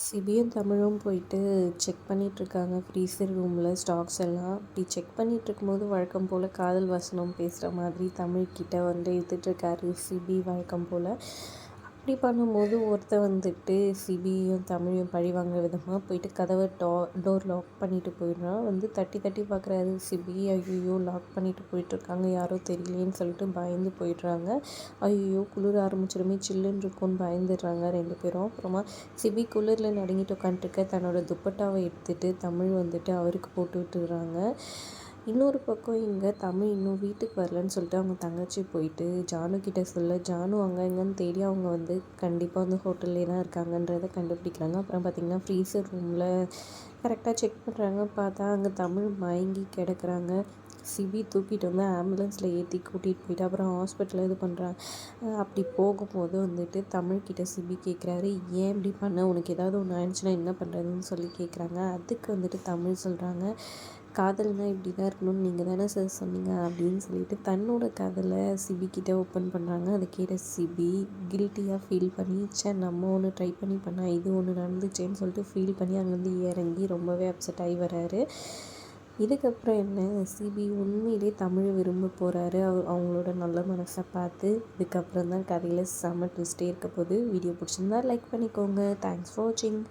சிபியும் தமிழும் போயிட்டு செக் பண்ணிகிட்ருக்காங்க ஃப்ரீசர் ரூமில் ஸ்டாக்ஸ் எல்லாம். அப்படி செக் பண்ணிகிட்ருக்கும்போது வழக்கம் போல் காதல் வசனம் பேசுகிற மாதிரி தமிழ்கிட்ட வந்து எடுத்துகிட்ருக்காரு சிபி வழக்கம் போல். அப்படி பண்ணும்போது ஒருத்தர் வந்துட்டு சிபியும் தமிழையும் பழி வாங்குற விதமாக போயிட்டு கதவை டோர் லாக் பண்ணிட்டு போயிடுறான். வந்து தட்டி தட்டி பார்க்குறாரு சிபி. ஐயோ லாக் பண்ணிட்டு போயிட்டுருக்காங்க, யாரோ தெரியலேன்னு சொல்லிட்டு பயந்து போயிடுறாங்க. ஐயோ குளிர ஆரம்பிச்சிடுமே, சில்லுன்னு இருக்கும்னு பயந்துடுறாங்க ரெண்டு பேரும். அப்புறமா சிபி குளிரில் நடுங்கிட்டு உட்காந்துருக்க தன்னோட துப்பட்டாவை எடுத்துகிட்டு தமிழ் வந்துட்டு அவருக்கு போட்டு விட்டுடுறாங்க. இன்னொரு பக்கம் இங்கே தமிழ் இன்னும் வீட்டுக்கு வரலன்னு சொல்லிட்டு அவங்க தங்கச்சி போயிட்டு ஜானு கிட்டே சொல்ல, ஜானு அங்கே இங்கேன்னு தேடி அவங்க வந்து கண்டிப்பாக வந்து ஹோட்டல்லே தான் இருக்காங்கன்றதை கண்டுபிடிக்கிறாங்க. அப்புறம் பார்த்திங்கன்னா ஃப்ரீசர் ரூமில் கரெக்டாக செக் பண்ணுறாங்க. பார்த்தா அங்கே தமிழ் மயங்கி கிடக்குறாங்க. சிபி தூக்கிட்டு வந்து ஆம்புலன்ஸில் ஏற்றி கூட்டிகிட்டு போயிட்டு அப்புறம் ஹாஸ்பிட்டலில் இது பண்ணுறாங்க. அப்படி போகும்போது வந்துட்டு தமிழ்கிட்ட சிபி கேட்குறாரு, ஏன் இப்படி பண்ண, உனக்கு ஏதாவது ஒன்று ஆயிடுச்சுன்னா என்ன பண்ணுறதுன்னு சொல்லி கேட்குறாங்க. அதுக்கு வந்துட்டு தமிழ் சொல்கிறாங்க, காதல்னால் இப்படி தான் இருக்கணும்னு நீங்கள் தானே சார் சொன்னீங்க அப்படின்னு சொல்லிட்டு தன்னோட காதலை சிபிக்கிட்ட ஓப்பன் பண்ணுறாங்க. அதை கேட்ட சிபி கில்ட்டியாக ஃபீல் பண்ணி, நம்ம ஒன்று ட்ரை பண்ணால் இது ஒன்று நடந்துச்சேன்னு சொல்லிட்டு ஃபீல் பண்ணி அங்கேருந்து இறங்கி ரொம்பவே அப்செட் ஆகி வராரு. இதுக்கப்புறம் என்ன, சிபி உண்மையிலே தமிழை விரும்ப போகிறாரு அவங்களோட நல்ல மனசை பார்த்து. இதுக்கப்புறம் தான் கதையில் செம்ம ட்விஸ்டே இருக்க போகுது. வீடியோ பிடிச்சிருந்தா லைக் பண்ணிக்கோங்க. தேங்க்ஸ் ஃபார் வாட்சிங்.